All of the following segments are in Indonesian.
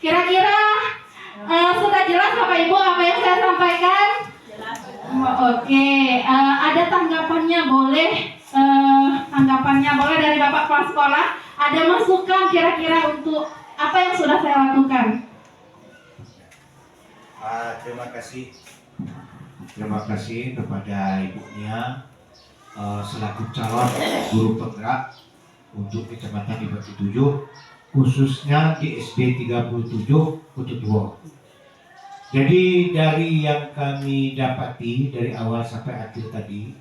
Kira-kira sudah jelas Bapak Ibu apa yang saya sampaikan? Oke, ada tanggapannya boleh? Tanggapannya boleh dari Bapak Kepala Sekolah. Ada masukan kira-kira untuk apa yang sudah saya lakukan? Terima kasih kepada ibunya selaku calon guru penggerak untuk Kecamatan di Batu 7, khususnya di SD 37 Kututuwo. Jadi dari yang kami dapati dari awal sampai akhir tadi,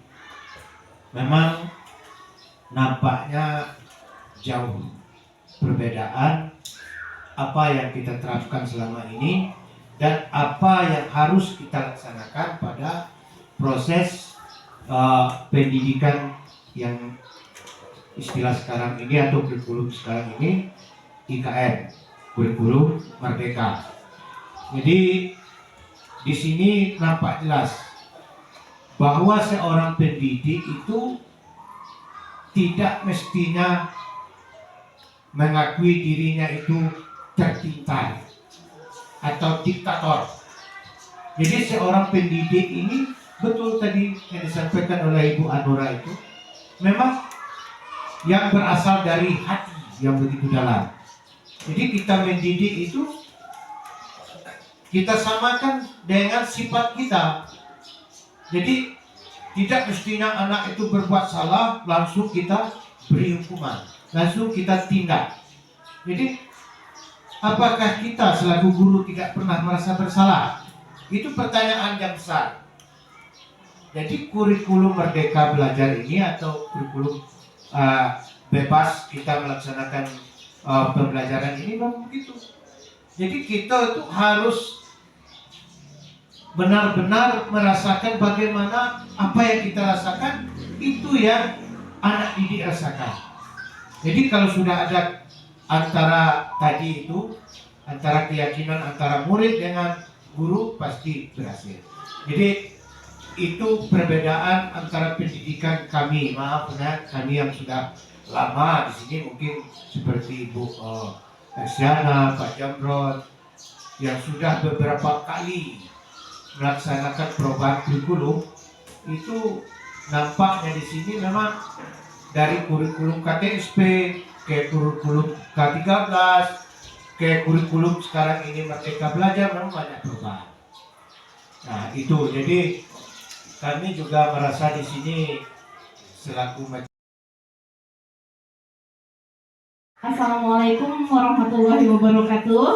memang nampaknya jauh perbedaan apa yang kita terapkan selama ini dan apa yang harus kita laksanakan pada proses pendidikan yang istilah sekarang ini atau kurikulum sekarang ini IKM, kurikulum Merdeka. Jadi di sini nampak jelas bahwa seorang pendidik itu tidak mestinya mengakui dirinya itu tertintai atau diktator. Jadi seorang pendidik ini betul tadi yang disampaikan oleh Ibu Anura itu memang yang berasal dari hati yang begitu dalam. Jadi kita mendidik itu kita samakan dengan sifat kita. Jadi tidak mestinya anak itu berbuat salah langsung kita beri hukuman, langsung kita tindak. Jadi apakah kita selaku guru tidak pernah merasa bersalah? Itu pertanyaan yang besar. Jadi kurikulum Merdeka Belajar ini atau kurikulum bebas kita melaksanakan pembelajaran ini memang begitu. Jadi kita itu harus benar-benar merasakan bagaimana apa yang kita rasakan itu yang anak didik rasakan. Jadi kalau sudah ada antara tadi itu antara keyakinan antara murid dengan guru pasti berhasil. Jadi itu perbedaan antara pendidikan kami. Maaf ya, kami yang sudah lama di sini mungkin seperti Ibu Asyana, Pak Jamrod yang sudah beberapa kali melaksanakan perubahan kurikulum, itu nampaknya di sini memang dari kurikulum KTSP ke kurikulum K13 ke kurikulum sekarang ini Merdeka Belajar memang banyak perubahan. Nah itu jadi kami juga merasa di sini selaku Assalamualaikum warahmatullahi wabarakatuh.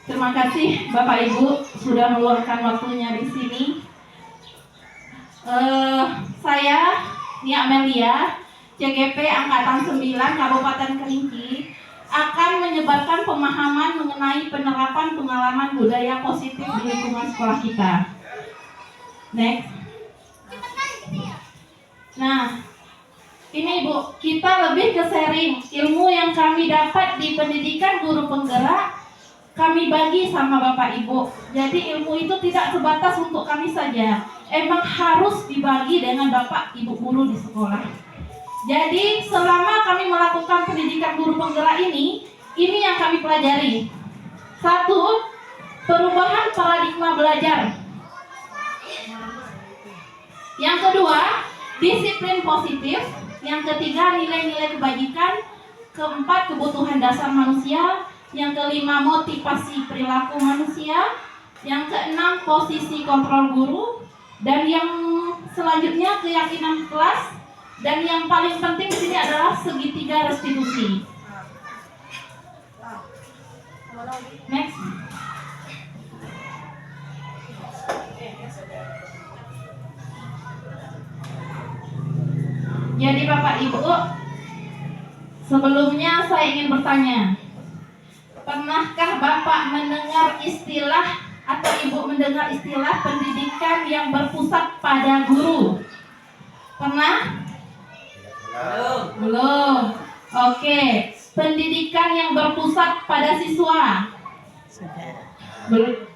Terima kasih Bapak Ibu sudah meluangkan waktunya di sini. Saya Nia Amelia, CGP Angkatan 9 Kabupaten Kerinci akan menyebarkan pemahaman mengenai penerapan pengalaman budaya positif di lingkungan sekolah kita. Next. Nah, ini Ibu, kita lebih ke sharing ilmu yang kami dapat di pendidikan guru penggerak, kami bagi sama Bapak Ibu. Jadi ilmu itu tidak sebatas untuk kami saja, emang harus dibagi dengan Bapak Ibu guru di sekolah. Jadi selama kami melakukan pendidikan guru penggerak ini yang kami pelajari. Satu, perubahan paradigma belajar. Yang kedua, disiplin positif. Yang ketiga, nilai-nilai kebajikan. Keempat, kebutuhan dasar manusia. Yang kelima, motivasi perilaku manusia. Yang keenam, posisi kontrol guru. Dan yang selanjutnya, keyakinan kelas. Dan yang paling penting di sini adalah segitiga restitusi. Next. Jadi Bapak Ibu, sebelumnya saya ingin bertanya, pernahkah Bapak mendengar istilah atau Ibu mendengar istilah pendidikan yang berpusat pada guru? Pernah? Belum. Oke. Pendidikan yang berpusat pada siswa?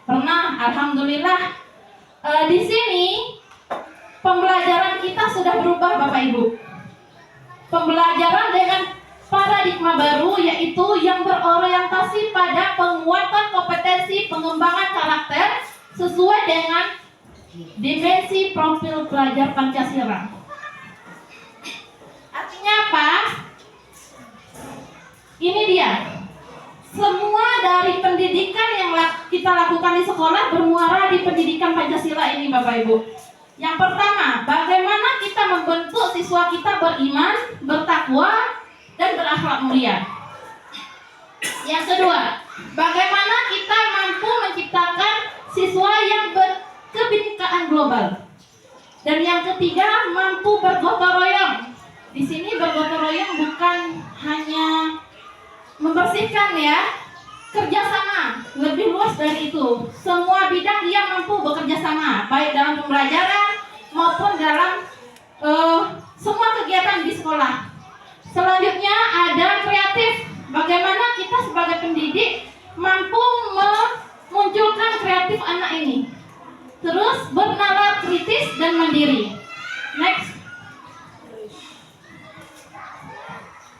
Pernah. Alhamdulillah. Di sini pembelajaran kita sudah berubah Bapak Ibu. Pembelajaran dengan paradigma baru, yaitu yang berorientasi pada penguatan kompetensi pengembangan karakter sesuai dengan dimensi profil pelajar Pancasila. Artinya apa? Ini dia. Semua dari pendidikan yang kita lakukan di sekolah bermuara di pendidikan Pancasila ini, Bapak Ibu. Yang pertama, bagaimana kita membentuk siswa kita beriman, bertakwa, dan berakhlak mulia. Yang kedua, bagaimana kita mampu menciptakan siswa yang berkebinekaan global. Dan yang ketiga, mampu bergotong royong. Di sini bergotong royong bukan hanya membersihkan ya, kerjasama, lebih luas dari itu. Semua bidang dia mampu bekerja sama, baik dalam pembelajaran maupun dalam semua kegiatan di sekolah. Selanjutnya ada kreatif. Bagaimana kita sebagai pendidik mampu memunculkan kreatif anak ini. Terus bernalar kritis dan mandiri. Next.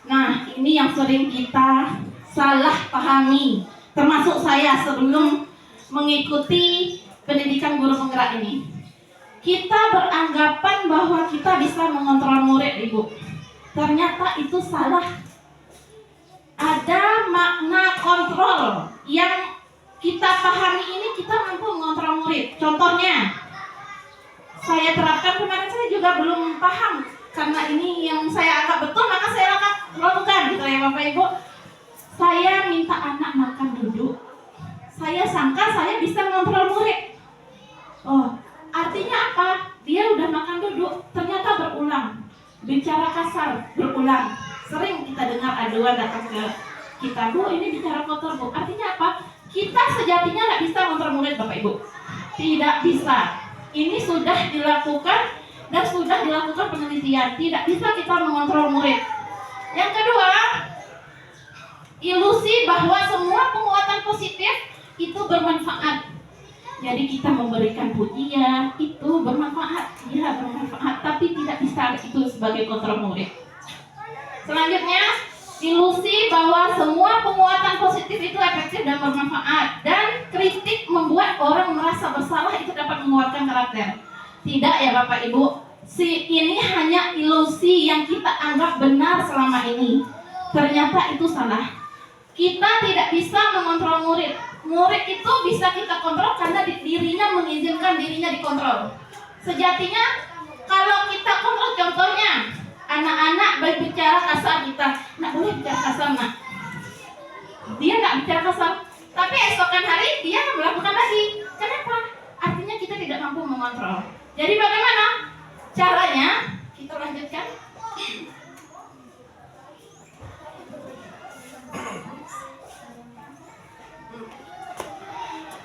Nah, ini yang sering kita salah pahami, termasuk saya sebelum mengikuti pendidikan guru penggerak ini. Kita beranggapan bahwa kita bisa mengontrol murid, Ibu. Ternyata itu salah. Ada makna kontrol yang kita pahami ini, kita mampu mengontrol murid. Contohnya, saya terapkan kemarin, saya juga belum paham. Karena ini yang saya anggap betul, maka saya lakukan gitu ya Bapak Ibu. Saya minta anak makan duduk. Saya sangka saya bisa mengontrol murid. Oh, artinya apa? Dia udah makan duduk, ternyata berulang. Bicara kasar, berulang. Sering kita dengar aduan datang ke kita, Bu, ini bicara kotor, Bu. Artinya apa? Kita sejatinya nggak bisa mengontrol murid, Bapak Ibu. Tidak bisa. Ini sudah dilakukan dan sudah dilakukan penelitian. Tidak bisa kita mengontrol murid. Yang kedua, ilusi bahwa semua penguatan positif itu bermanfaat. Jadi kita memberikan pujian itu bermanfaat, ya bermanfaat, tapi tidak bisa itu sebagai kontrol murid. Selanjutnya, ilusi bahwa semua penguatan positif itu efektif dan bermanfaat, dan kritik membuat orang merasa bersalah itu dapat menguatkan karakter. Tidak ya Bapak Ibu, ini hanya ilusi yang kita anggap benar selama ini. Ternyata itu salah. Kita tidak bisa mengontrol murid. Murid itu bisa kita kontrol karena dirinya mengizinkan dirinya dikontrol. Sejatinya kalau kita kontrol, contohnya anak-anak berbicara kasar, kita nggak boleh bicara kasar, nak. Dia nggak bicara kasar, tapi esokan hari dia melakukan lagi. Kenapa? Artinya kita tidak mampu mengontrol. Jadi bagaimana caranya? Kita lanjutkan.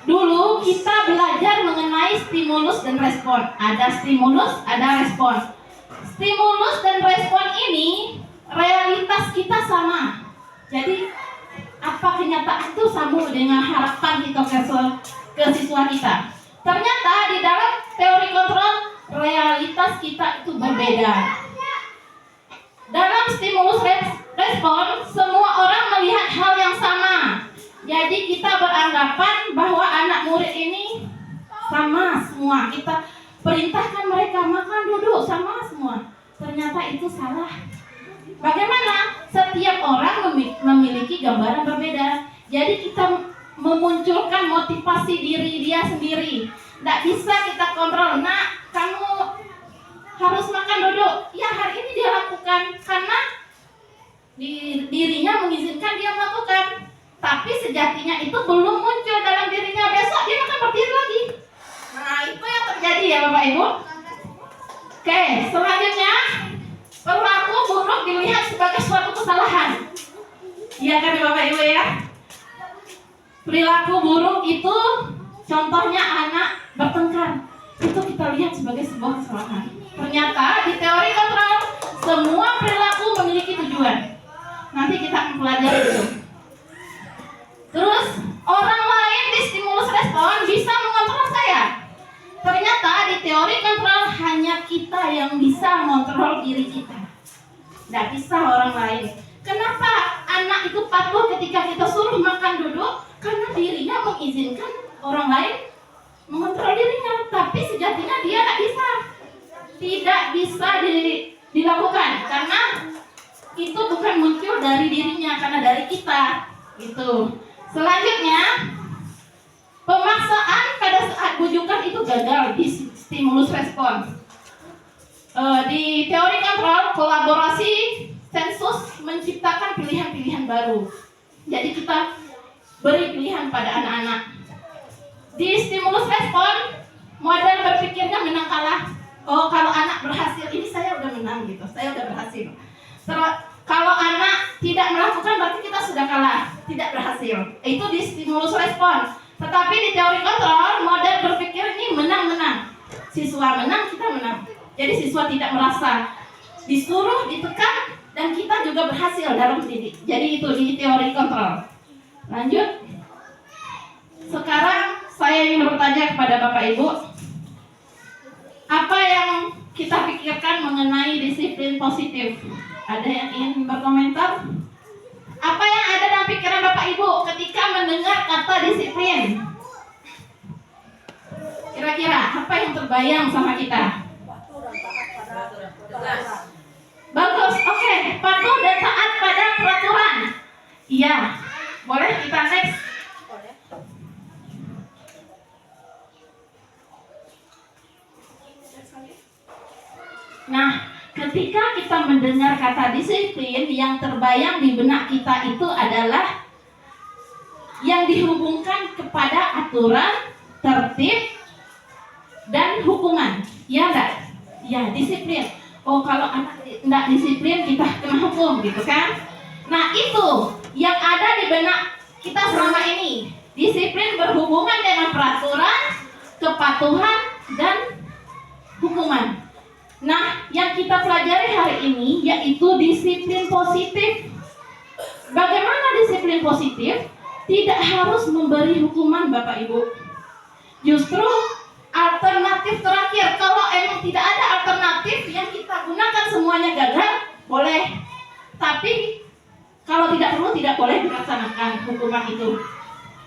Dulu kita belajar mengenai stimulus dan respon. Ada stimulus, ada respon. Stimulus dan respon ini realitas kita sama. Jadi apa kenyataan itu sama dengan harapan kita ke siswa kita. Ternyata di dalam teori kontrol realitas kita itu berbeda. Dalam stimulus respon semua orang melihat hal yang sama. Jadi kita beranggapan bahwa anak murid ini sama semua. Kita perintahkan mereka makan duduk sama semua. Ternyata itu salah. Bagaimana? Setiap orang memiliki gambaran berbeda. Jadi kita memunculkan motivasi diri dia sendiri. Tidak bisa kita kontrol. Nah, kamu harus makan duduk. Ya, hari ini dia lakukan karena dirinya mengizinkan dia melakukan. Tapi sejatinya itu belum muncul dalam dirinya. Besok dia akan berdiri lagi. Nah, itu yang terjadi ya Bapak Ibu. Oke, selanjutnya perilaku buruk dilihat sebagai suatu kesalahan. Iya kan Bapak Ibu ya? Perilaku buruk itu contohnya anak bertengkar. Itu kita lihat sebagai sebuah kesalahan. Ternyata di teori kontrol semua perilaku memiliki tujuan. Nanti kita akan pelajari itu. Terus orang lain di stimulus respon bisa mengontrol saya. Ternyata di teori kontrol hanya kita yang bisa mengontrol diri kita. Tidak bisa orang lain. Kenapa anak itu patuh ketika kita suruh makan duduk? Karena dirinya mengizinkan orang lain mengontrol dirinya, tapi sejatinya dia tidak bisa dilakukan karena itu bukan muncul dari dirinya, karena dari kita. Gitu. Selanjutnya, pemaksaan pada saat bujukan itu gagal di stimulus respon. Di teori kontrol, kolaborasi sensus menciptakan pilihan-pilihan baru. Jadi kita beri pilihan pada anak-anak. Di stimulus respon, model berpikirnya menang kalah. Oh, kalau anak berhasil, ini saya udah menang gitu, saya udah berhasil. Kalau anak tidak melakukan, berarti kita sudah kalah, tidak berhasil. Itu di stimulus respon. Tetapi di teori kontrol, model berpikir ini menang-menang. Siswa menang, kita menang. Jadi siswa tidak merasa disuruh, ditekan, dan kita juga berhasil dalam mendidik. Jadi itu di teori kontrol. Lanjut. Sekarang saya ingin bertanya kepada Bapak Ibu, apa yang kita pikirkan mengenai disiplin positif? Ada yang ingin berkomentar? Apa yang ada dalam pikiran Bapak Ibu ketika mendengar kata disiplin? Kira-kira apa yang terbayang sama kita? Bagus, oke. Patuh dan taat pada peraturan. Iya, boleh kita next. Nah, ketika kita mendengar kata disiplin, yang terbayang di benak kita itu adalah yang dihubungkan kepada aturan, tertib, dan hukuman. Ya enggak? Ya, disiplin. Oh, kalau anak tidak disiplin, kita kena hukum, gitu kan? Nah, itu yang ada di benak kita selama ini. Disiplin berhubungan dengan peraturan, kepatuhan, dan hukuman. Nah, yang kita pelajari hari ini yaitu disiplin positif. Bagaimana disiplin positif? Tidak harus memberi hukuman, Bapak Ibu. Justru alternatif terakhir, kalau emang tidak ada alternatif yang kita gunakan semuanya gagal, boleh. Tapi kalau tidak perlu, tidak boleh dilaksanakan hukuman itu.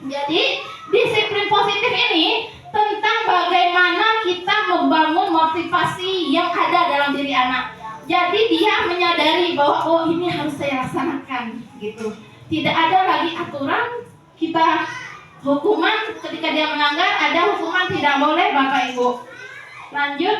Jadi disiplin positif ini tentang bagaimana kita membangun motivasi yang ada dalam diri anak. Jadi dia menyadari bahwa oh, ini harus saya laksanakan gitu. Tidak ada lagi aturan, kita hukuman ketika dia melanggar, ada hukuman tidak boleh, Bapak Ibu. Lanjut.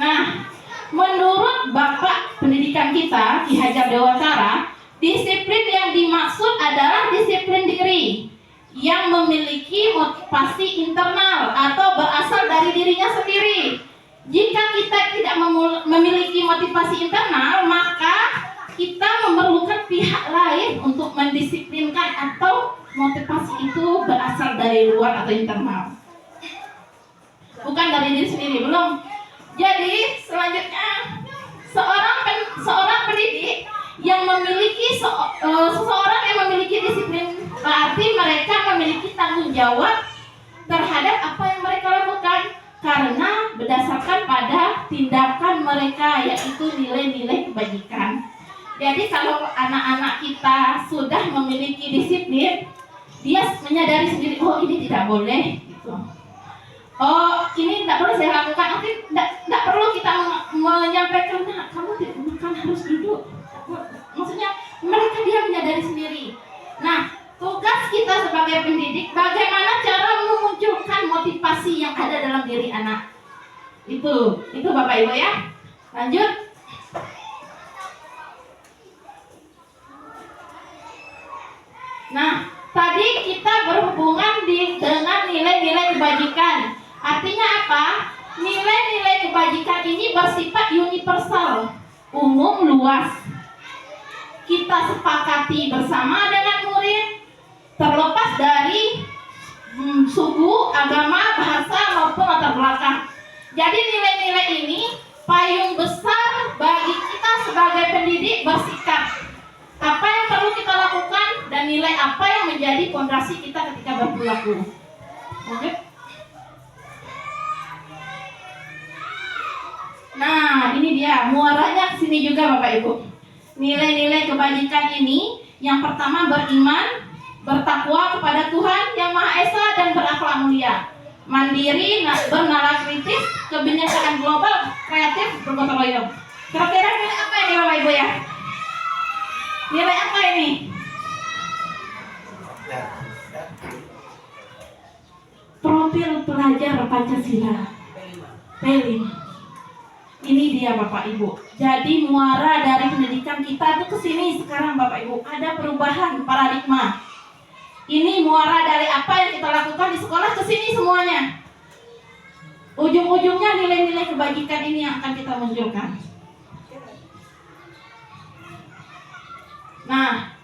Nah, menurut Bapak pendidikan kita Ki Hajar Dewantara, disiplin yang dimaksud adalah disiplin diri yang memiliki motivasi internal atau berasal dari dirinya sendiri. Jika kita tidak memiliki motivasi internal, maka kita memerlukan pihak lain untuk mendisiplinkan, atau motivasi itu berasal dari luar atau internal, bukan dari diri sendiri. Belum. Jadi selanjutnya, seorang pendidik yang memiliki seseorang yang memiliki disiplin, berarti mereka memiliki tanggung jawab terhadap apa yang mereka lakukan, karena berdasarkan pada tindakan mereka, yaitu nilai-nilai kebajikan. Jadi kalau anak-anak kita sudah memiliki disiplin, dia menyadari sendiri, oh ini tidak boleh gitu. Oh, ini tidak boleh saya lakukan. Nanti tidak perlu kita menyampaikan, nah, kamu tidak makan, harus duduk. Maksudnya mereka dia menyadari sendiri. Nah, tugas kita sebagai pendidik, bagaimana cara memunculkan motivasi yang ada dalam diri anak. Itu Bapak Ibu ya. Lanjut. Nah, tadi kita berhubungan dengan nilai-nilai kebajikan. Artinya apa? Nilai-nilai kebajikan ini bersifat universal, umum, luas. Kita sepakati bersama dengan murid, terlepas dari suku, agama, bahasa, maupun latar belakang. Jadi nilai-nilai ini payung besar bagi kita sebagai pendidik bersikap. Apa yang perlu kita lakukan dan nilai apa yang menjadi fondasi kita ketika berperilaku. Oke. Nah, di ini dia muaranya sini juga Bapak Ibu. Nilai-nilai kebajikan ini yang pertama beriman, bertakwa kepada Tuhan yang Maha Esa dan berakhlak mulia. Mandiri, bernalar kritis, kebinekaan global, kreatif, bergotong royong. Kira-kira nilai apa ini Bapak Ibu ya? Nilai apa ini? Profil pelajar Pancasila P5. Ini dia Bapak Ibu. Jadi muara dari pendidikan kita tuh ke sini sekarang Bapak Ibu. Ada perubahan paradigma. Ini muara dari apa yang kita lakukan di sekolah ke sini semuanya. Ujung-ujungnya nilai-nilai kebajikan ini yang akan kita munculkan. Nah,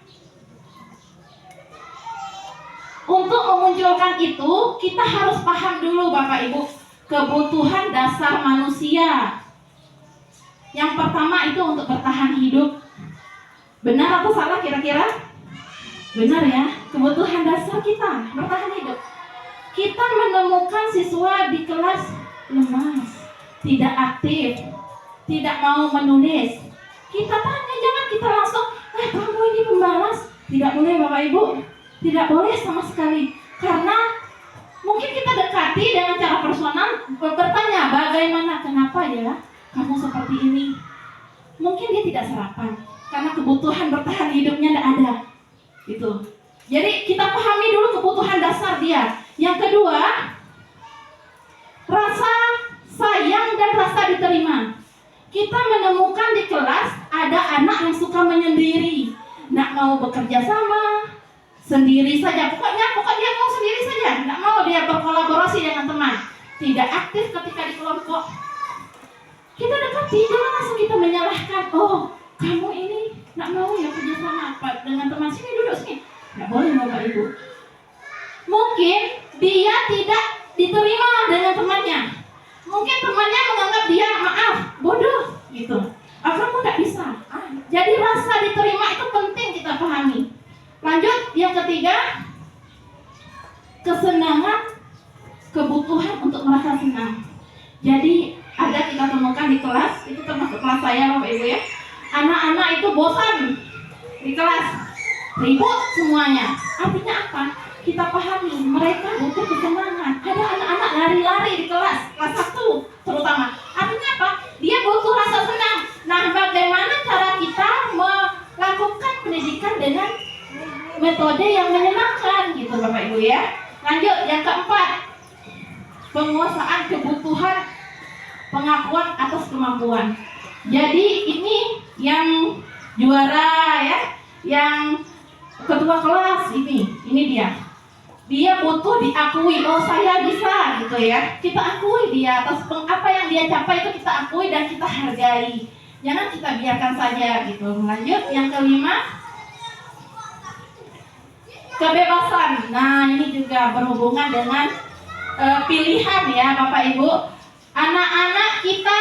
untuk memunculkan itu, kita harus paham dulu Bapak Ibu, kebutuhan dasar manusia. Yang pertama itu untuk bertahan hidup. Benar atau salah kira-kira? Benar ya, kebutuhan dasar kita bertahan hidup. Kita menemukan siswa di kelas lemas, tidak aktif, tidak mau menulis. Kita tanya, jangan kita langsung, kamu ini pembalas. Tidak boleh Bapak Ibu, tidak boleh sama sekali. Karena mungkin kita dekati dengan cara personal, bertanya, bagaimana, kenapa ya kamu seperti ini? Mungkin dia tidak sarapan, karena kebutuhan bertahan hidupnya tidak ada. Gitu. Jadi kita pahami dulu kebutuhan dasar dia. Yang kedua, rasa sayang dan rasa diterima. Kita menemukan di kelas ada anak yang suka menyendiri, nggak mau bekerja sama, sendiri saja. Pokoknya dia mau sendiri saja, nggak mau dia berkolaborasi dengan teman, tidak aktif ketika di kelompok. Kita dekati, jangan langsung kita menyalahkan. Oh, kamu ini nggak mau ya kerja sama apa dengan teman, sini duduk sini. Nggak boleh Bapak Ibu. Mungkin dia tidak diterima dengan temannya. Mungkin temannya menganggap dia maaf, bodoh gitu. Kamu nggak bisa. Jadi rasa diterima itu penting kita pahami. Lanjut, yang ketiga, kesenangan, kebutuhan untuk merasa senang. Jadi ada kita temukan di kelas, itu termasuk kelas saya Bapak Ibu ya. Anak-anak itu bosan di kelas, ribut semuanya. Artinya apa? Kita pahami, mereka butuh kesenangan. Ada anak-anak lari-lari di kelas 1 terutama. Artinya apa? Dia butuh rasa senang. Nah, bagaimana cara kita melakukan pendidikan dengan metode yang menyenangkan gitu Bapak Ibu ya. Lanjut, yang keempat, penguasaan kebutuhan, pengakuan atas kemampuan. Jadi ini yang juara ya, yang ketua kelas ini dia. Dia butuh diakui, oh saya bisa gitu ya. Kita akui dia atas apa yang dia capai, itu kita akui dan kita hargai. Jangan kita biarkan saja gitu. Lanjut, yang kelima, kebebasan. Nah, ini juga berhubungan dengan pilihan ya Bapak Ibu. Anak-anak kita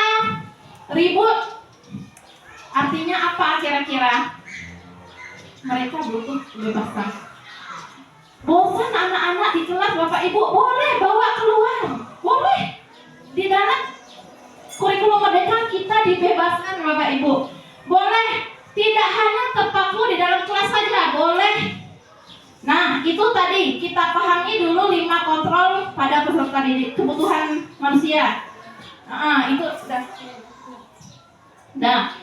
ribut. Artinya apa kira-kira? Mereka butuh kebebasan. Bosan anak-anak di kelas Bapak Ibu, boleh bawa keluar. Boleh. Di dalam kurikulum merdeka kita dibebaskan Bapak Ibu. Boleh. Tidak hanya terpaku di dalam kelas saja, boleh. Nah, itu tadi kita pahami dulu 5 kontrol pada peserta didik, kebutuhan manusia. Itu sudah. Nah,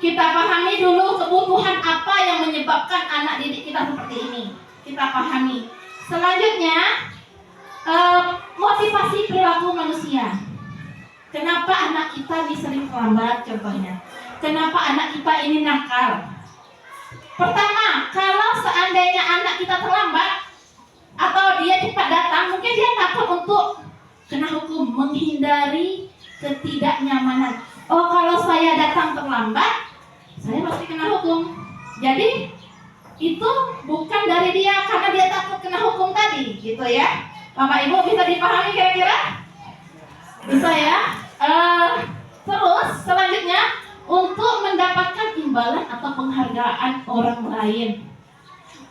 kita pahami dulu kebutuhan apa yang menyebabkan anak didik kita seperti ini. Kita pahami. Selanjutnya, motivasi perilaku manusia. Kenapa anak kita ini sering terlambat contohnya? Kenapa anak kita ini nakal? Pertama, kalau seandainya anak kita terlambat atau dia cepat datang, mungkin dia takut untuk kena hukum, menghindari ketidaknyamanan. Oh, kalau saya datang terlambat, saya pasti kena hukum. Jadi itu bukan dari dia karena dia takut kena hukum tadi, gitu ya. Bapak Ibu bisa dipahami kira-kira? Bisa ya. Terus selanjutnya, untuk mendapatkan imbalan atau penghargaan orang lain.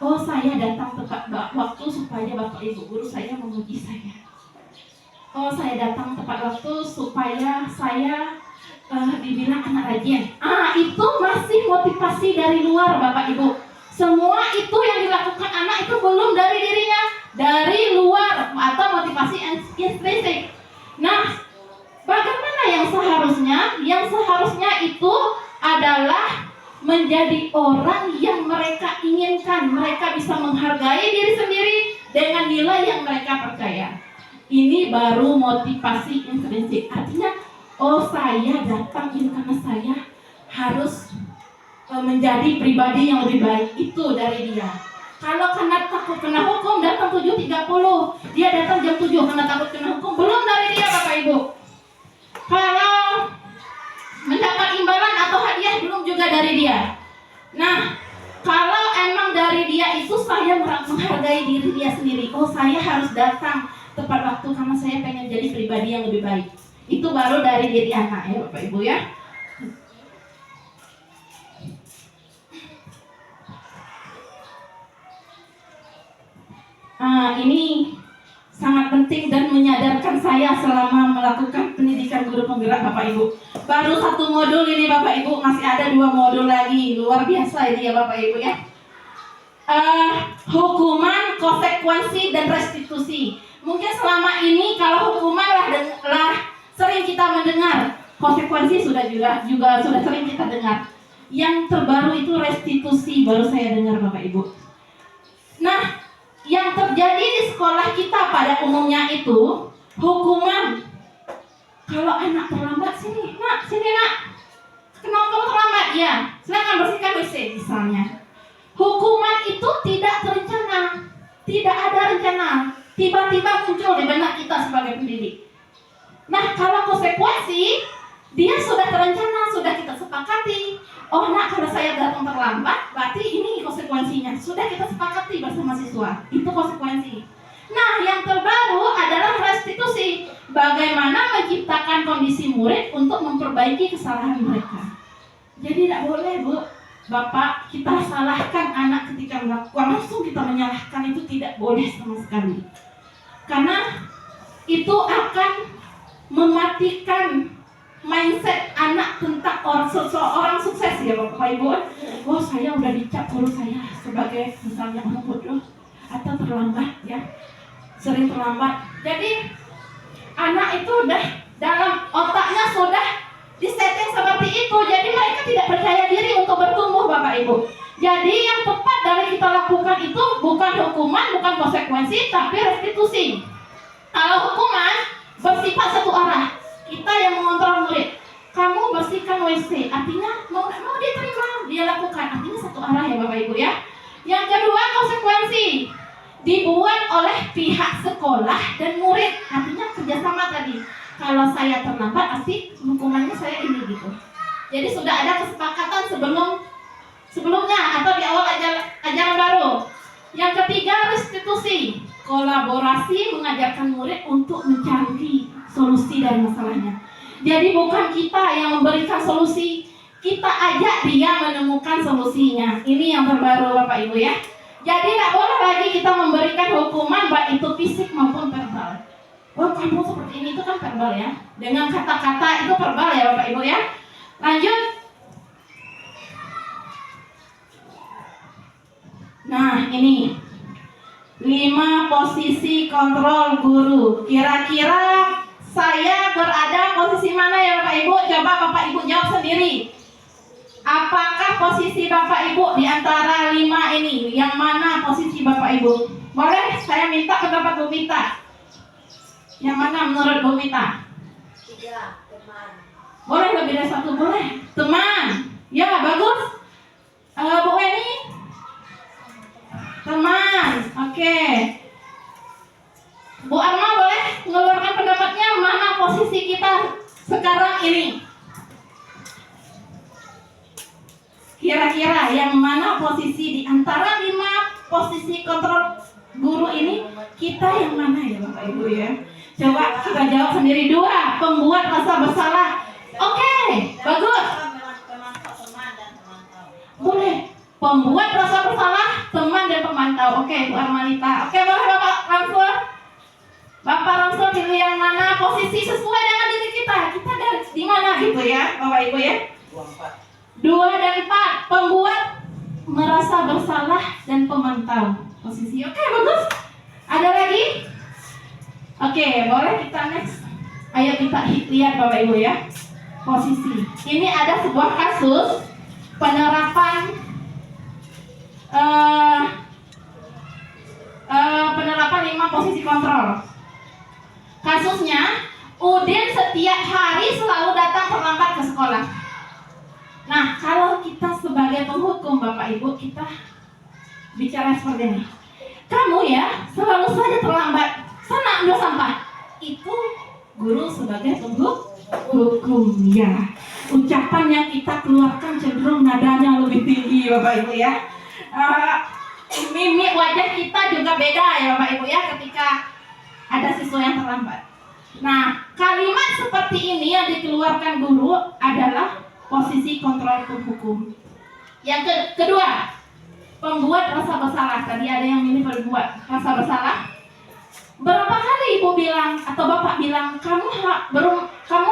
Oh, saya datang tepat waktu supaya Bapak Ibu guru saya memuji saya. Oh, saya datang tepat waktu supaya saya dibilang anak rajin. Itu masih motivasi dari luar Bapak Ibu. Semua itu yang dilakukan anak itu belum dari dirinya, dari luar atau motivasi intrinsik. Nah, bagaimana yang seharusnya? Yang seharusnya itu adalah menjadi orang yang mereka inginkan. Mereka bisa menghargai diri sendiri dengan nilai yang mereka percaya. Ini baru motivasi intrinsik. Artinya, saya datang ini karena saya harus menjadi pribadi yang lebih baik. Itu dari dia. Kalau karena takut kena hukum datang 7.30, dia datang jam 7 karena takut kena hukum, belum dari dia Bapak Ibu. Kalau mendapat imbalan atau hadiah, belum juga dari dia. Nah, kalau emang dari dia itu saya menghargai diri dia sendiri. Saya harus datang tepat waktu karena saya pengen jadi pribadi yang lebih baik. Itu baru dari diri anak ya Bapak Ibu ya. Ini sangat penting dan menyadarkan saya selama melakukan pendidikan guru penggerak Bapak Ibu. Baru 1 modul ini Bapak Ibu, masih ada 2 modul lagi. Luar biasa ini ya Bapak Ibu ya. Hukuman, konsekuensi, dan restitusi. Mungkin selama ini kalau hukuman lah sering kita mendengar, konsekuensi juga sudah sering kita dengar. Yang terbaru itu restitusi, baru saya dengar Bapak Ibu. Nah, yang terjadi di sekolah kita pada umumnya itu hukuman. Kalau anak terlambat, sini nak, kenapa kamu terlambat? Ya, silakan bersihkan WC misalnya. Hukuman itu tidak terencana, tidak ada rencana, tiba-tiba muncul di benak kita sebagai pendidik. Nah, kalau konsekuensi, dia sudah terencana, sudah kita sepakati. Nak, kalau saya datang terlambat, berarti ini konsekuensinya. Sudah kita sepakati bersama siswa. Itu konsekuensi. Nah, yang terbaru adalah restitusi. Bagaimana menciptakan kondisi murid untuk memperbaiki kesalahan mereka. Jadi tidak boleh, Bu, Bapak, kita salahkan anak ketika melakukan, langsung kita menyalahkan, itu tidak boleh sama sekali. Karena itu akan mematikan mindset anak tentang seseorang sukses ya Bapak Ibu. Saya udah dicap guru saya sebagai misalnya orang bodoh atau terlambat ya, sering terlambat. Jadi anak itu udah dalam otaknya sudah disetting seperti itu. Jadi mereka tidak percaya diri untuk bertumbuh Bapak Ibu. Jadi yang tepat dari kita lakukan itu bukan hukuman, bukan konsekuensi, tapi restitusi. Kalau hukuman bersifat satu arah, kita yang mengontrol murid. Kamu bersihkan WC, artinya mau dia terima, dia lakukan. Artinya satu arah ya Bapak Ibu ya. Yang kedua, konsekuensi dibuat oleh pihak sekolah dan murid. Artinya kerjasama tadi. Kalau saya terlambat, pasti hukumannya saya ini gitu. Jadi sudah ada kesepakatan sebelumnya atau di awal ajaran baru. Yang ketiga, restitusi. Kolaborasi mengajarkan murid untuk mencari solusi dari masalahnya. Jadi bukan kita yang memberikan solusi, kita ajak dia menemukan solusinya. Ini yang terbaru Bapak Ibu ya. Jadi tidak boleh lagi kita memberikan hukuman baik itu fisik maupun verbal. Kamu seperti ini, itu kan verbal ya. Dengan kata-kata itu verbal ya Bapak Ibu ya. Lanjut. Nah ini 5 posisi kontrol guru. Kira-kira saya berada posisi mana ya Bapak Ibu? Coba Bapak Ibu jawab sendiri. Apakah posisi Bapak Ibu di antara 5 ini? Yang mana posisi Bapak Ibu? Boleh saya minta pendapat Bu Mita? Yang mana menurut Bu Mita? 3, teman. Boleh lebih dari 1? Boleh. Teman. Ya, bagus. Bu Eni? Teman. Oke. Bu Arma boleh mengeluarkan pendapatnya mana posisi kita sekarang ini? Kira-kira yang mana posisi di antara 5 posisi kontrol guru ini, kita yang mana ya Bapak Ibu ya? Coba kita jawab sendiri. 2, pembuat rasa bersalah. Oke, bagus. Boleh. Pembuat rasa bersalah, teman dan pemantau. Oke, Bu Armanita. Oke, boleh Bapak Ramsul? Bapak Ramsul pilih yang mana posisi sesuai dengan diri kita. Kita dari di mana gitu ya, Bapak Ibu ya. 2 dan 4, pembuat, merasa bersalah, dan pemantau. Posisi, oke, bagus. Ada lagi? Oke, boleh kita next. Ayo kita lihat Bapak Ibu ya. Posisi. Ini ada sebuah kasus penerapan penerapan 5 posisi kontrol. Kasusnya, Udin setiap hari selalu datang terlambat ke sekolah. Nah, kalau kita sebagai penghukum Bapak Ibu, kita bicara seperti ini. Kamu ya selalu saja terlambat. Sana ambil sampah. Itu guru sebagai penghukum ya. Ucapan yang kita keluarkan cenderung nadanya lebih tinggi Bapak Ibu ya. Mimik wajah kita juga beda ya Bapak Ibu ya ketika ada siswa yang terlambat. Nah, kalimat seperti ini yang dikeluarkan guru adalah posisi kontrol penghukum. Yang kedua, pembuat rasa bersalah. Tadi ada yang milih pembuat rasa bersalah. Berapa kali ibu bilang atau bapak bilang kamu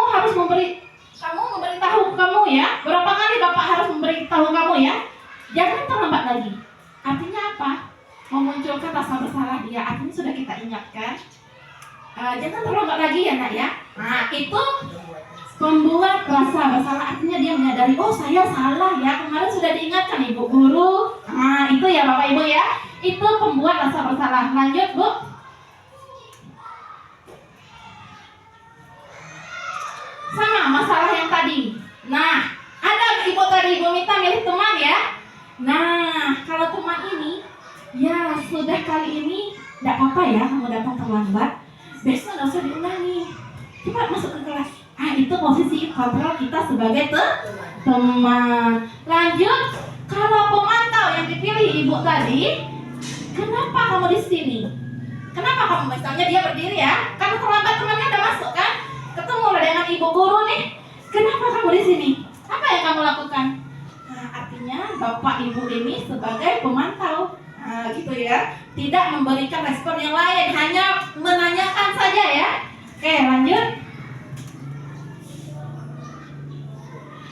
harus memberitahu kamu ya. Berapa kali bapak harus memberitahu kamu ya. Jangan terlambat lagi. Artinya apa? Memunculkan rasa bersalah dia. Artinya sudah kita ingatkan. Jangan terlambat lagi ya nak ya. Nah itu pembuat rasa bersalah, artinya dia menyadari, oh saya salah ya, kemarin sudah diingatkan ibu guru. Nah itu ya Bapak Ibu ya, itu pembuat rasa bersalah. Lanjut Bu. Sama masalah yang tadi. Nah ada ibu tadi, ibu minta milih teman ya. Nah kalau teman ini ya sudah kali ini tidak apa-apa ya kamu datang terlambat, besok nggak usah diulangi, cepat masuk ke kelas. Ah itu posisi kontrol kita sebagai teman. Lanjut, kalau pemantau yang dipilih ibu tadi, kenapa kamu di sini? Kenapa kamu, misalnya dia berdiri ya, kamu terlambat, temannya udah masuk kan, ketemu dengan ibu guru nih, kenapa kamu di sini? Apa yang kamu lakukan? Nah artinya bapak ibu ini sebagai pemantau. Nah, gitu ya, tidak memberikan respon yang lain, hanya menanyakan saja ya. Oke lanjut.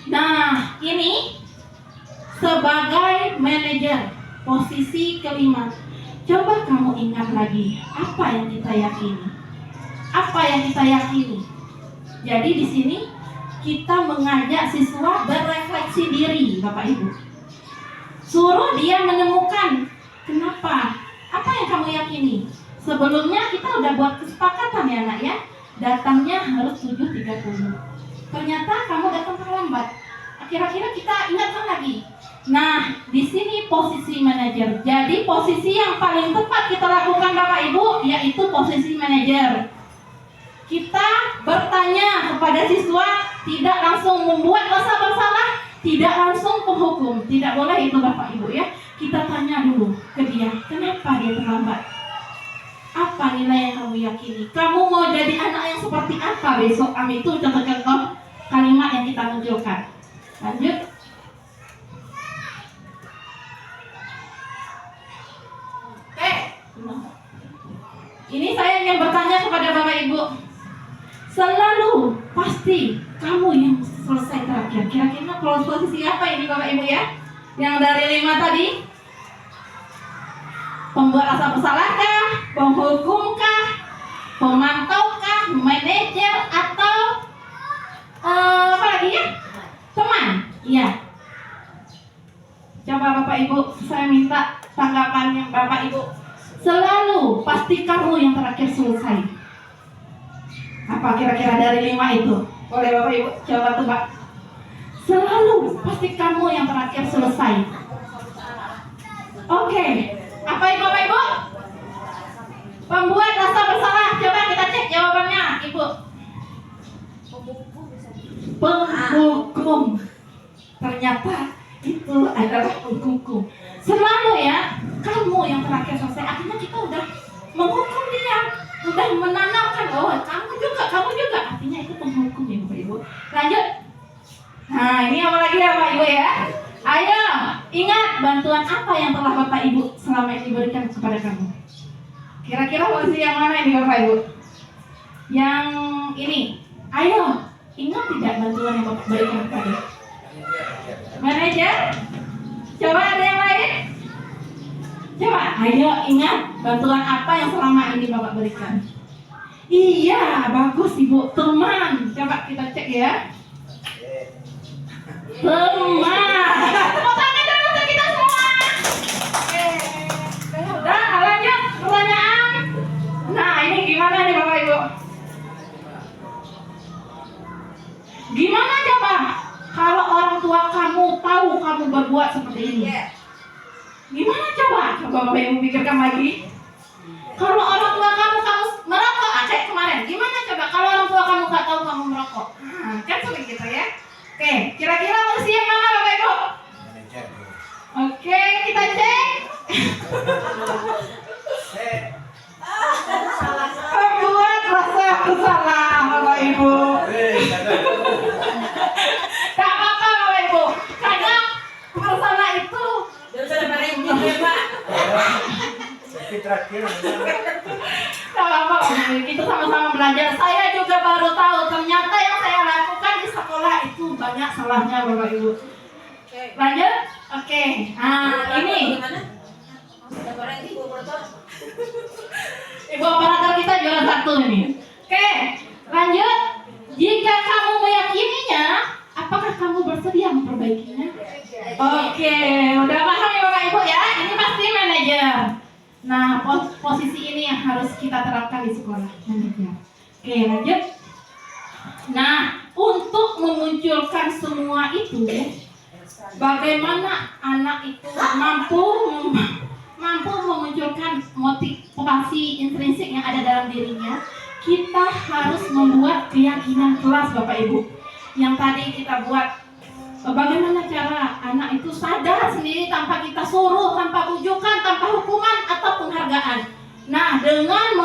Nah ini sebagai manajer, posisi kelima. Coba kamu ingat lagi apa yang kita yakini. Apa yang kita yakini. Jadi di sini kita mengajak siswa berefleksi diri Bapak Ibu. Suruh dia menemukan kenapa? Apa yang kamu yakini? Sebelumnya kita udah buat kesepakatan ya nak ya. Datangnya harus 7.30. Ternyata kamu datang terlambat. Kira-kira kita ingatkan lagi. Nah, di sini posisi manajer. Jadi posisi yang paling tepat kita lakukan Bapak Ibu yaitu posisi manajer. Kita bertanya kepada siswa, tidak langsung membuat rasa bersalah, tidak langsung penghukum. Tidak boleh itu Bapak Ibu ya. Kita tanya dulu ke dia, kenapa dia terlambat? Apa nilai yang kamu yakini? Kamu mau jadi anak yang seperti apa besok? Itu contoh-contoh kalimat yang kita munculkan. Lanjut. Oke. Ini saya ingin bertanya kepada Bapak Ibu. Selalu pasti kamu yang selesai terakhir. Kira-kira posisi apa ini Bapak Ibu ya? Yang dari 5 tadi? Pembuat rasa bersalahkah? Penghukumkah? Pemantaukah? Manajer atau apa lagi ya? Teman? Iya. Coba Bapak Ibu, saya minta tanggapannya Bapak Ibu. Selalu pasti kamu yang terakhir selesai. Apa kira-kira dari 5 itu? Boleh Bapak Ibu coba tebak. Selalu pasti kamu yang terakhir selesai. Oke. Apa itu Bapak Ibu? Pembuat rasa bersalah. Coba kita cek jawabannya Ibu. Penghukum. Ternyata itu adalah penghukum. Selalu ya, kamu yang terakhir selesai. Artinya kita udah menghukum dia, udah menanamkan, oh kamu juga. Artinya itu penghukum ya Bapak Ibu. Lanjut. Nah ini apa lagi ya Bapak Ibu ya? Ayo, ingat bantuan apa yang telah Bapak Ibu selama ini berikan kepada kamu? Kira-kira posisi yang mana ini Bapak Ibu? Yang ini. Ayo, Ingat tidak bantuan yang Bapak berikan tadi? Manajer? Coba ada yang lain? Coba, ayo ingat bantuan apa yang selama ini Bapak berikan? Iya, bagus Ibu. Teman. Coba kita cek ya. Teman. Tepuk tangan dulu untuk kita semua. Nah, lanjut pertanyaan. Nah, ini gimana nih Bapak Ibu? Gimana coba kalau orang tua kamu tahu kamu berbuat seperti ini? Gimana coba? Coba Bapak Ibu pikirkan lagi. Kalau orang tua kamu merokok, kayak kemarin. Gimana coba kalau orang tua kamu nggak tahu kamu merokok? Kan sering gitu ya. Oke, kira-kira versi yang mana Bapak Ibu? Oke, kita cek. Membuat rasa bersalah Bapak Ibu. Tak apa-apa Bapak Ibu. Karena bersalah itu tak apa-apa. Kita sama-sama belajar. Saya juga baru tahu ternyata yang saya lakukan di sekolah itu banyak salahnya Bapak Ibu. Lanjut? Oke. Nah, ini Ibu operator kita juara 1 ini. Oke, lanjut. Jika kamu meyakininya, apakah kamu bersedia memperbaikinya? Oke, udah paham ya Bapak Ibu ya? Ini pasti manajer. Nah, posisi ini yang harus kita terapkan di sekolah, manajer. Oke, lanjut. Nah, untuk memunculkan semua itu, bagaimana anak itu mampu memunculkan motivasi intrinsik yang ada dalam dirinya? Kita harus membuat keyakinan kelas Bapak Ibu. Yang tadi kita buat, bagaimana cara anak itu sadar sendiri tanpa kita suruh, tanpa ujukan, tanpa hukuman atau penghargaan. Nah, dengan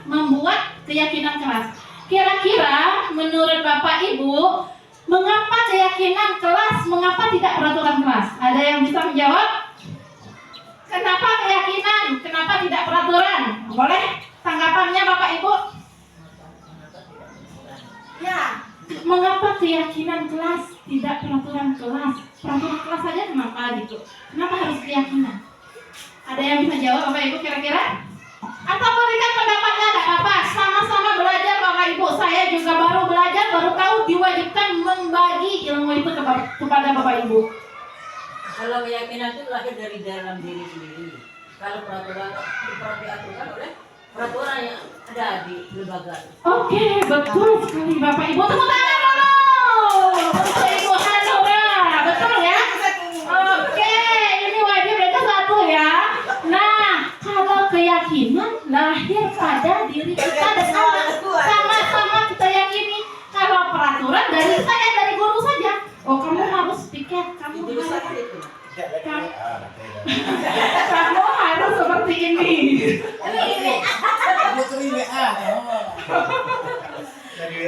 membuat keyakinan kelas. Kira-kira menurut Bapak Ibu, mengapa keyakinan kelas, mengapa tidak peraturan kelas? Ada yang bisa menjawab? Kenapa keyakinan, kenapa tidak peraturan? Boleh tanggapannya Bapak Ibu? Ya, mengapa keyakinan kelas tidak peraturan kelas? Peraturan kelas saja kenapa gitu? Kenapa harus keyakinan? Ada yang bisa jawab Bapak Ibu kira-kira? Atau berikan pendapatnya, tidak apa-apa. Sama-sama belajar Bapak Ibu. Saya juga baru belajar, baru tahu diwajibkan membagi ilmu itu kepada Bapak Ibu. Kalau keyakinan itu lahir dari dalam diri sendiri. Kalau peraturan diaturkan oleh peraturan yang ada di lembaga. Oke, betul sekali Bapak Ibu. Tepuk tangan dulu untuk Ibu Hanura. Betul ya? Oke, ini wajib mereka satu ya. Nah, kalau keyakinan lahir pada diri kita dan sama-sama kita yakini. Kalau peraturan dari saya, dari guru saja. Oh, kamu harus piket, kamu harus seperti ini.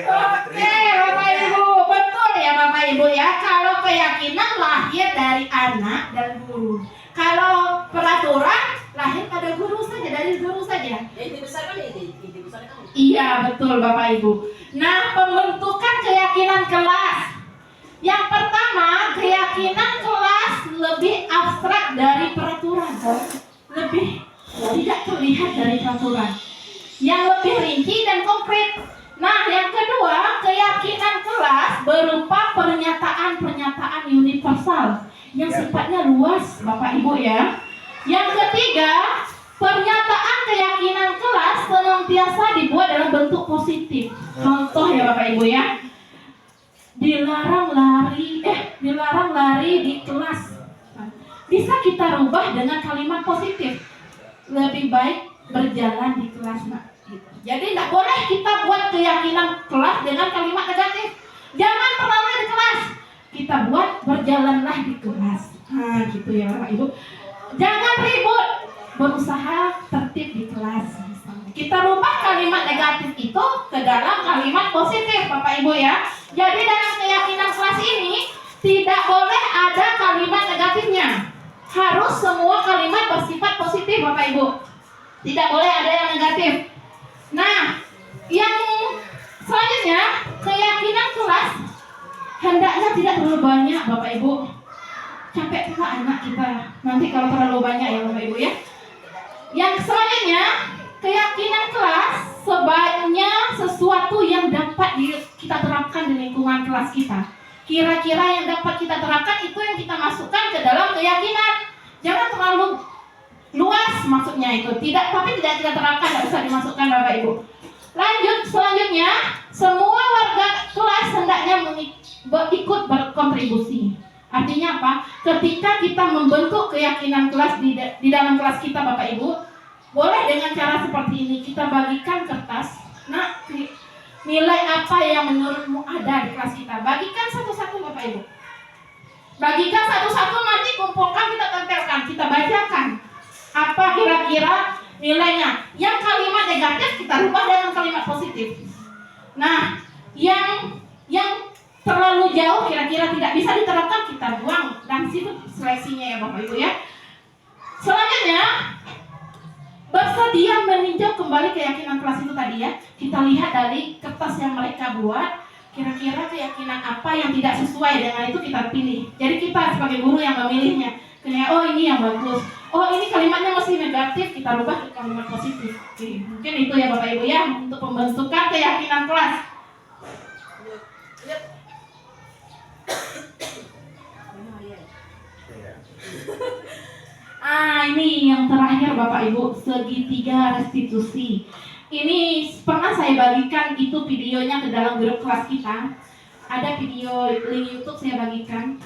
Oke, Bapak Ibu, betul ya Bapak Ibu ya. Kalau keyakinan lahir dari anak dan guru. Kalau peraturan lahir pada guru saja, dari guru saja. Iya, betul Bapak Ibu. Nah, pembentukan keyakinan kelas. Yang pertama, keyakinan kelas lebih abstrak dari peraturan. Lebih tidak terlihat dari peraturan. Yang lebih rinci dan konkret. Nah, yang kedua, keyakinan kelas berupa pernyataan-pernyataan universal yang sifatnya luas, Bapak Ibu ya. Yang ketiga, pernyataan keyakinan kelas senantiasa dibuat dalam bentuk positif. Contoh ya Bapak Ibu ya. Dilarang lari di kelas. Bisa kita rubah dengan kalimat positif. Lebih baik berjalan di kelas, Nak. Jadi tidak boleh kita buat keyakinan kelas dengan kalimat negatif. Jangan pernah di kelas. Kita buat berjalanlah di kelas. Nah, gitu ya Bapak Ibu. Jangan ribut, berusaha tertib di kelas. Kita rubah kalimat negatif itu ke dalam kalimat positif, Bapak Ibu ya. Jadi dalam keyakinan kelas ini tidak boleh ada kalimat negatifnya. Harus semua kalimat bersifat positif, Bapak Ibu. Tidak boleh ada yang negatif. Nah, yang selanjutnya, keyakinan tidak terlalu banyak Bapak Ibu. Capek pula anak kita nanti kalau terlalu banyak ya Bapak Ibu ya. Yang selanjutnya, keyakinan kelas sebaiknya sesuatu yang dapat kita terapkan di lingkungan kelas kita. Kira-kira yang dapat kita terapkan itu yang kita masukkan ke dalam keyakinan. Jangan terlalu luas maksudnya itu. Tapi tidak kita terapkan, tidak usah dimasukkan Bapak Ibu. Lanjut selanjutnya, semua warga kelas hendaknya ikut berkontribusi. Artinya apa? Ketika kita membentuk keyakinan kelas di dalam kelas kita Bapak Ibu, boleh dengan cara seperti ini, kita bagikan kertas. Nah, nilai apa yang menurutmu ada di kelas kita? Bagikan satu-satu Bapak Ibu. Bagikan satu-satu, nanti kumpulkan, kita tempelkan, kita bacakan. Apa kira-kira nilainya? Yang kalimat negatif kita rubah dengan kalimat positif. Nah, yang terlalu jauh kira-kira tidak bisa diterapkan, kita buang, dan situ seleksinya ya Bapak Ibu ya. Selanjutnya, bersedia meninjau kembali keyakinan kelas itu tadi ya. Kita lihat dari kertas yang mereka buat, kira-kira keyakinan apa yang tidak sesuai dengan itu kita pilih. Jadi kita sebagai guru yang memilihnya. Kayak, oh ini yang bagus, oh ini kalimatnya masih negatif, kita rubah ke kalimat positif. Oke, mungkin itu ya Bapak Ibu ya, untuk pembentukan keyakinan kelas. Ini yang terakhir Bapak Ibu, segitiga restitusi. Ini pernah saya bagikan itu videonya ke dalam grup kelas kita. Ada video link YouTube saya bagikan.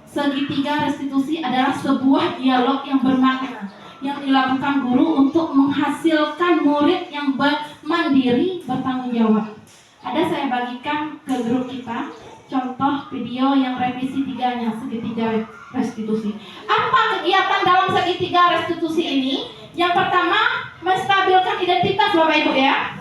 Segitiga restitusi adalah sebuah dialog yang bermakna yang dilakukan guru untuk menghasilkan murid yang mandiri, bertanggung jawab. Ada saya bagikan ke grup kita contoh video yang revisi 3-nya, segitiga restitusi. Apa kegiatan dalam segitiga restitusi ini? Yang pertama, menstabilkan identitas Bapak Ibu ya.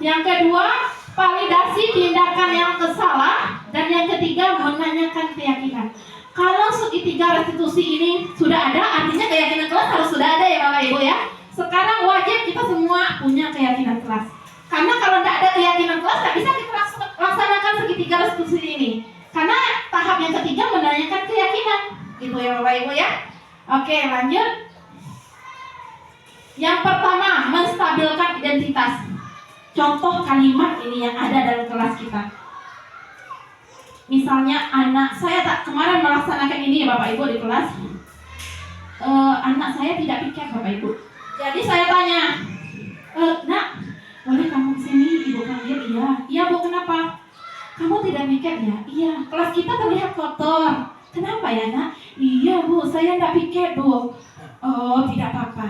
Yang kedua, validasi tindakan yang salah. Dan yang ketiga, menanyakan keyakinan. Kalau segitiga restitusi ini sudah ada, artinya keyakinan kelas harus sudah ada ya Bapak Ibu ya. Sekarang wajib kita semua punya keyakinan kelas. Karena kalau tidak ada keyakinan kelas, tidak bisa kita laksanakan segitiga restitusi ini. Karena tahap yang ketiga menanyakan keyakinan. Gitu ya Bapak Ibu ya. Oke, lanjut. Yang pertama, menstabilkan identitas. Contoh kalimat ini yang ada dalam kelas kita. Misalnya anak saya kemarin melaksanakan ini ya Bapak Ibu di kelas. Anak saya tidak piket Bapak Ibu. Jadi saya tanya, nak, boleh kamu kesini? Ibu panggil, iya. Iya Bu, kenapa? Kamu tidak piket ya? Iya. Kelas kita terlihat kotor. Kenapa ya nak? Iya Bu, saya tidak piket Bu. Oh, tidak apa-apa.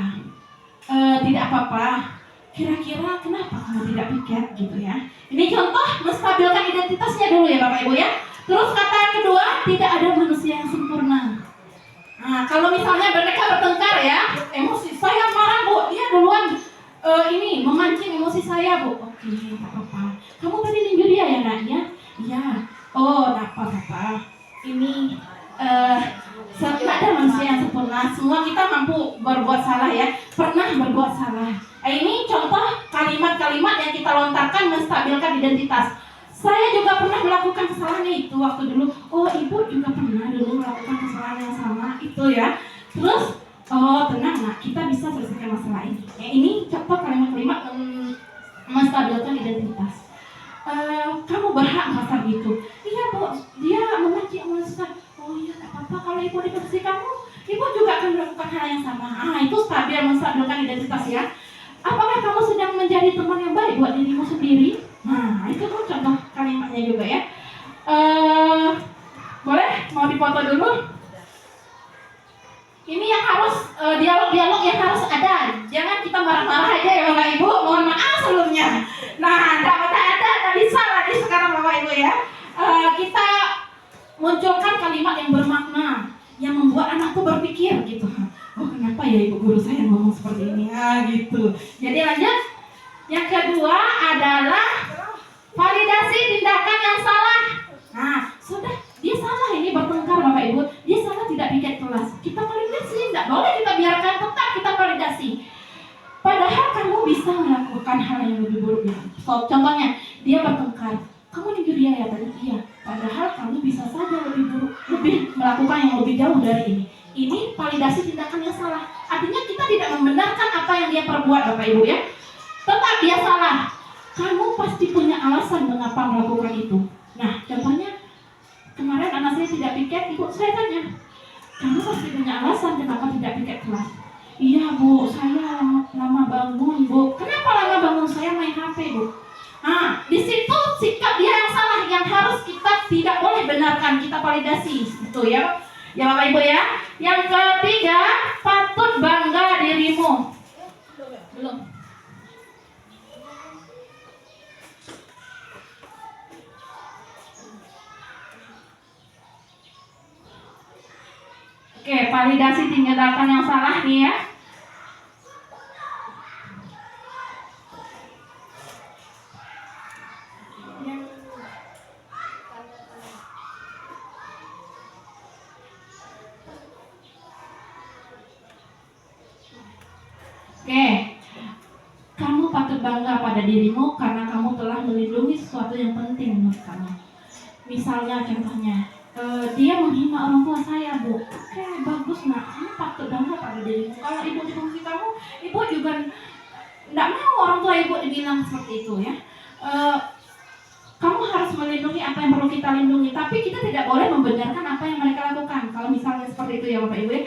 Tidak apa-apa. Kira-kira kenapa kamu tidak piket gitu ya? Ini contoh menstabilkan identitasnya dulu ya Bapak Ibu ya. Terus kata kedua, tidak ada manusia yang sempurna. Nah, kalau misalnya mereka bertengkar ya, emosi saya marah Bu, dia duluan ini memancing emosi saya Bu. Oke, tak apa-apa. Kamu tadi ninju dia ya nak ya? Iya. Oh, tak apa-apa. Ini tidak ada manusia yang sempurna. Semua kita mampu berbuat salah ya. Pernah berbuat salah. Ini contoh kalimat-kalimat yang kita lontarkan menstabilkan identitas. Saya juga pernah melakukan kesalahan itu waktu dulu. Oh, ibu juga pernah dulu melakukan kesalahan yang sama itu ya. Terus, oh tenang nak, kita bisa selesaikan masalah ini. Ini contoh kalimat-kalimat menstabilkan identitas. Kamu berhak merasa gitu. Iya Bu, dia memancing emosi. Oh iya, tak apa-apa kalau ibu di posisi kamu, ibu juga akan melakukan hal yang sama. Itu stabil, menstabilkan identitas ya. Apakah kamu sedang menjadi teman yang baik buat dirimu sendiri? Nah, itu kan contoh kalimatnya juga ya. Boleh? Mau dipoto dulu? Ini yang harus, dialog-dialog yang harus ada. Jangan kita marah-marah aja ya Bapak Ibu. Mohon maaf sebelumnya. Nah, tidak bisa lagi sekarang Bapak Ibu ya. Kita munculkan kalimat yang bermakna, yang membuat anak tuh berpikir gitu. Oh, kenapa ya ibu guru saya ngomong seperti ini? Gitu. Jadi lanjut. Yang kedua adalah validasi tindakan yang salah. Nah, sudah dia salah ini bertengkar Bapak Ibu. Dia salah tidak piket kelas. Kita validasi, tidak boleh kita biarkan, tetap kita validasi. Padahal kamu bisa melakukan hal yang lebih buruk ya. So, contohnya dia bertengkar. Kamu ninju dia ya tadi? Iya. Padahal kamu bisa saja dari ini. Ini validasi tindakan yang salah. Artinya kita tidak membenarkan apa yang dia perbuat, Bapak Ibu ya. Tetap dia salah. Kamu pasti punya alasan mengapa melakukan itu. Nah, contohnya kemarin anak saya tidak piket, ibu saya tanya, kamu pasti punya alasan kenapa tidak piket kelas. Iya Bu, saya lama bangun Bu. Kenapa lama bangun? Saya main HP Bu. Nah, di situ sikap dia yang salah, yang harus kita tidak boleh benarkan, kita validasi, gitu ya. Ya Bapak Ibu ya. Yang ketiga, patut bangga dirimu. Belum. Oke, validasi tindakan yang salah nih ya. Oke, kamu patut bangga pada dirimu karena kamu telah melindungi sesuatu yang penting menurut kamu. Misalnya contohnya, dia menghina orang tua saya Bu. Oke, bagus nak, kamu patut bangga pada dirimu. Kalau ibu di fungsi kamu, ibu juga tidak mau orang tua ibu dibilang seperti itu ya. Kamu harus melindungi apa yang perlu kita lindungi, tapi kita tidak boleh membenarkan apa yang mereka lakukan. Kalau misalnya seperti itu ya Bapak Ibu ya.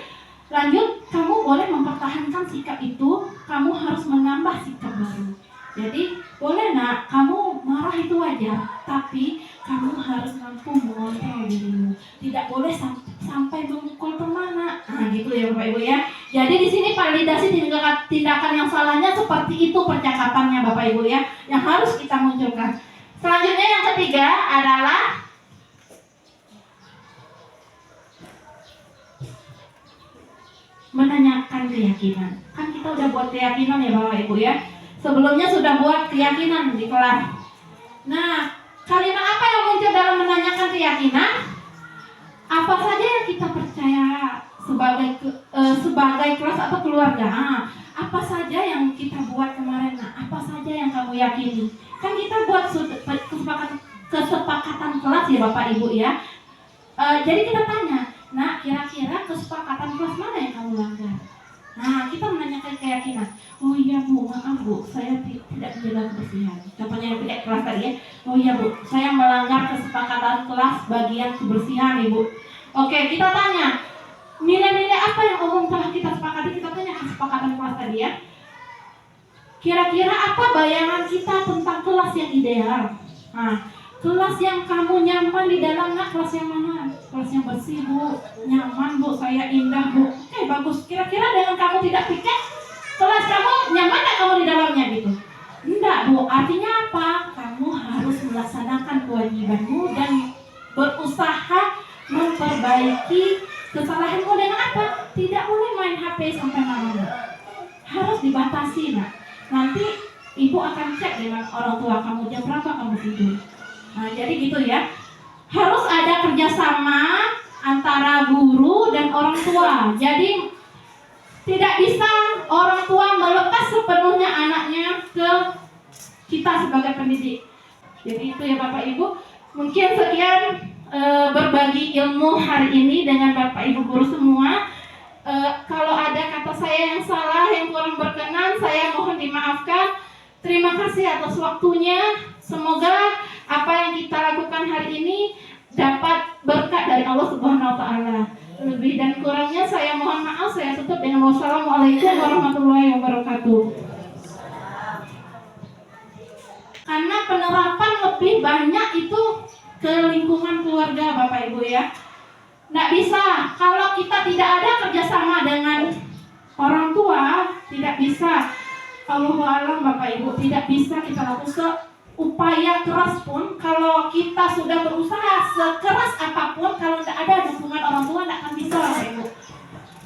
Lanjut, kamu boleh mempertahankan sikap itu, kamu harus menambah sikap baru. Jadi, boleh nak, kamu marah itu wajar, tapi kamu harus mampu mengontrol dirimu. Tidak boleh sampai memukul pemana. Nah, gitu ya Bapak Ibu ya. Jadi di sini validasi tindakan yang salahnya seperti itu percakapannya Bapak Ibu ya, yang harus kita munculkan. Selanjutnya yang ketiga adalah menanyakan keyakinan. Kan kita udah buat keyakinan ya Bapak Ibu ya. Sebelumnya sudah buat keyakinan di kelas. Nah, kalimat apa yang muncul dalam menanyakan keyakinan? Apa saja yang kita percaya sebagai kelas atau keluarga? Apa saja yang kita buat kemarin? Apa saja yang kamu yakini? Kan kita buat kesepakatan kelas ya Bapak Ibu ya. Jadi kita tanya, nah kira-kira kesepakatan kelas mana yang kamu langgar? Nah, kita menanyakan keyakinan. Oh iya Bu, maaf Bu, saya tidak menjaga kebersihan. Contohnya yang tidak kelas tadi ya. Oh iya Bu, saya melanggar kesepakatan kelas bagian kebersihan Ibu. Oke, kita tanya, nilai-nilai apa yang umum telah kita sepakati? Kita tanya kesepakatan kelas tadi ya. Kira-kira apa bayangan kita tentang kelas yang ideal? Nah, kelas yang kamu nyaman di dalamnya kelas yang mana? Kelas yang bersih Bu, nyaman Bu, saya indah Bu. Oke, bagus. Kira-kira dengan kamu tidak piket, kelas kamu nyaman gak kamu di dalamnya gitu? Enggak Bu, artinya apa? Kamu harus melaksanakan kewajibanmu dan berusaha memperbaiki kesalahanmu dengan apa? Tidak boleh main HP sampai malam. Harus dibatasi nak. Nanti ibu akan cek dengan orang tua kamu jam berapa kamu tidur. Nah, jadi gitu ya. Harus ada kerjasama antara guru dan orang tua. Jadi tidak bisa orang tua melepas sepenuhnya anaknya ke kita sebagai pendidik. Jadi itu ya Bapak Ibu. Mungkin sekian berbagi ilmu hari ini dengan Bapak Ibu guru semua. Kalau ada kata saya yang salah, yang kurang berkenan, saya mohon dimaafkan. Terima kasih atas waktunya. Semoga apa yang kita lakukan hari ini dapat berkat dari Allah Subhanahu wa taala. Lebih dan kurangnya saya mohon maaf. Saya tutup dengan wassalamualaikum warahmatullahi wabarakatuh. Karena penerapan lebih banyak itu ke lingkungan keluarga Bapak Ibu ya. Nggak bisa kalau kita tidak ada kerjasama dengan orang tua, tidak bisa. Allahu a'lam Bapak Ibu, tidak bisa kita lakukan upaya keras pun. Kalau kita sudah berusaha sekeras apapun, kalau tidak ada dukungan orang tua, tidak akan bisa Bapak Ibu.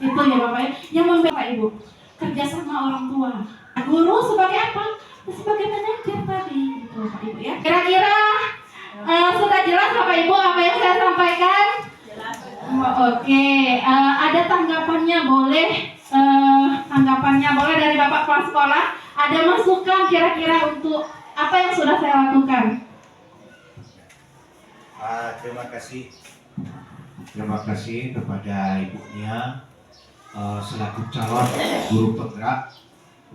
Itu ya Bapak Ibu. Yang membela Ibu, kerjasama orang tua. Guru sebagai apa? Sebagai manajer tadi, gitu Bapak Ibu ya. Kira-kira sudah jelas Bapak Ibu apa yang saya sampaikan? Oke, ada tanggapannya boleh. Tanggapannya boleh dari Bapak Kepala Sekolah. Ada masukan kira-kira untuk apa yang sudah saya lakukan? Terima kasih terima kasih kepada Ibu Nia selaku calon guru penggerak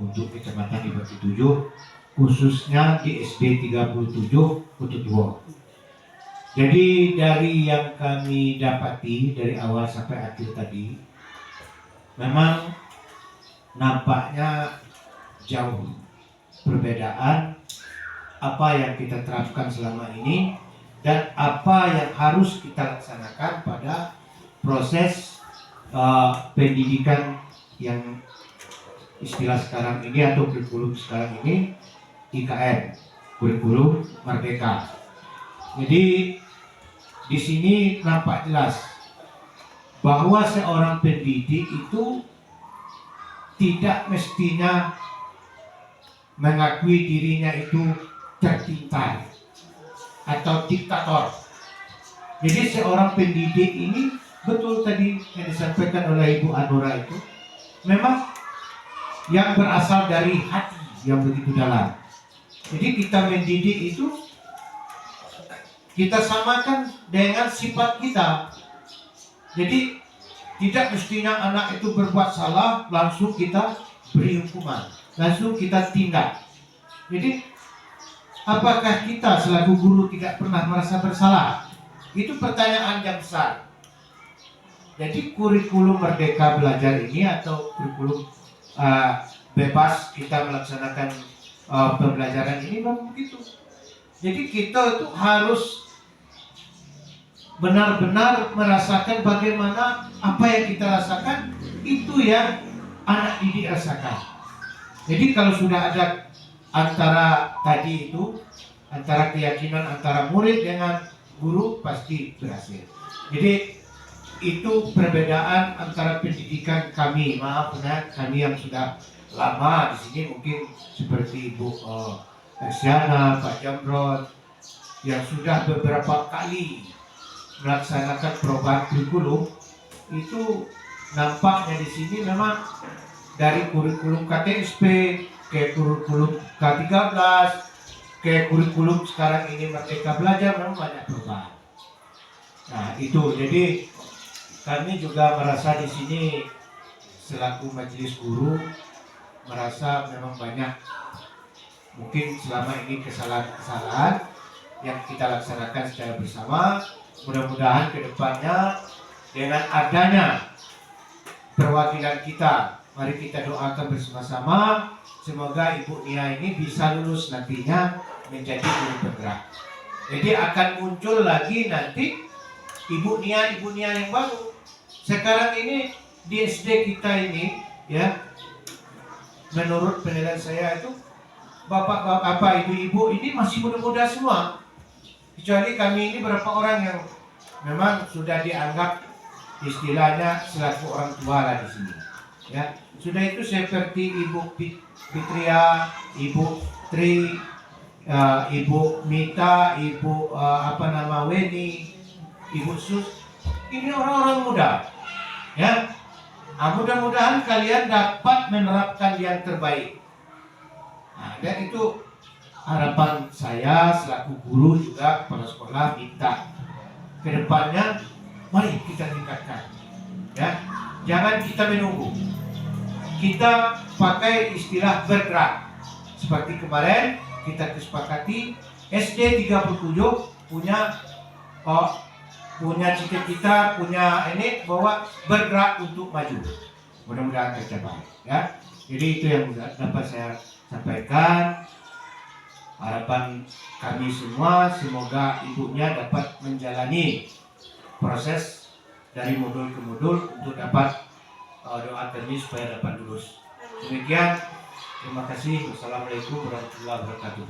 untuk Kecamatan di Batu 7, khususnya di SD 37 Batu 2. Jadi dari yang kami dapati dari awal sampai akhir tadi, memang nampaknya jauh perbedaan apa yang kita terapkan selama ini dan apa yang harus kita laksanakan pada proses pendidikan yang istilah sekarang ini atau kurikulum sekarang ini IKM, kurikulum Merdeka. Jadi di sini nampak jelas bahwa seorang pendidik itu tidak mestinya mengakui dirinya itu tertintai atau diktator. Jadi seorang pendidik ini betul tadi yang disampaikan oleh Ibu Anura itu memang yang berasal dari hati yang begitu dalam. Jadi kita mendidik itu kita samakan dengan sifat kita. Jadi tidak mestinya anak itu berbuat salah langsung kita beri hukuman, langsung kita tindak. Jadi apakah kita selaku guru tidak pernah merasa bersalah? Itu pertanyaan yang besar. Jadi kurikulum Merdeka Belajar ini atau kurikulum bebas kita melaksanakan pembelajaran ini memang begitu. Jadi kita itu harus benar-benar merasakan bagaimana apa yang kita rasakan itu yang anak didik rasakan. Jadi kalau sudah ada antara tadi itu, antara keyakinan antara murid dengan guru pasti berhasil. Jadi itu perbedaan antara pendidikan kami, maaf ya, kami yang sudah lama di sini mungkin seperti Ibu Ersiana, Pak Jamrod yang sudah beberapa kali melaksanakan perubahan kurikulum, itu nampaknya di sini memang dari kurikulum KTSP ke kurikulum K13 ke kurikulum sekarang ini Merdeka Belajar memang banyak perubahan. Nah itu jadi kami juga merasa di sini selaku majelis guru merasa memang banyak mungkin selama ini kesalahan-kesalahan yang kita laksanakan secara bersama. Mudah-mudahan ke depannya dengan adanya perwakilan kita, mari kita doakan bersama-sama semoga Ibu Nia ini bisa lulus nantinya menjadi guru penggerak. Jadi akan muncul lagi nanti Ibu Nia yang baru. Sekarang ini di SD kita ini ya, menurut penilaian saya itu bapak-bapak, ibu-ibu ini masih muda-muda semua. Kecuali kami ini berapa orang yang memang sudah dianggap istilahnya selaku orang tua lah di sini. Ya, sudah itu seperti Ibu Fitria, Ibu Tri, Ibu Mita, Ibu Weni, Ibu Sus. Ini orang-orang muda. Ya, mudah-mudahan kalian dapat menerapkan yang terbaik. Nah, dan itu harapan saya selaku guru juga kepada sekolah minta ke depannya mari kita tingkatkan. Ya, jangan kita menunggu. Kita pakai istilah bergerak. Seperti kemarin kita kesepakati SD 37 punya cita-cita, punya ini bahwa bergerak untuk maju. Mudah-mudahan tercapai ya. Jadi itu yang dapat saya sampaikan. Harapan kami semua semoga ibunya dapat menjalani proses dari modul ke modul untuk dapat doa kami supaya dapat lulus. Demikian, terima kasih. Wassalamualaikum warahmatullahi wabarakatuh.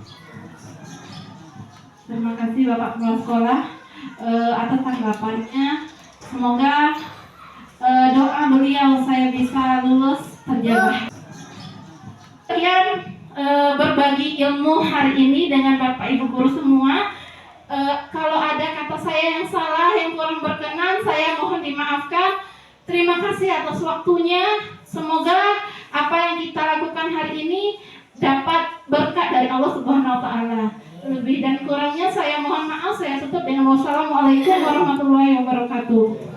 Terima kasih Bapak Kepala Sekolah atas tanggapannya. Semoga doa beliau saya bisa lulus terjawab. Kalian berbagi ilmu hari ini dengan Bapak Ibu guru semua. Kalau ada kata saya yang salah, yang kurang berkenan, saya mohon dimaafkan. Terima kasih atas waktunya. Semoga apa yang kita lakukan hari ini dapat berkat dari Allah Subhanahu wa taala. Lebih dan kurangnya saya mohon maaf. Saya tutup dengan wassalamualaikum warahmatullahi wabarakatuh.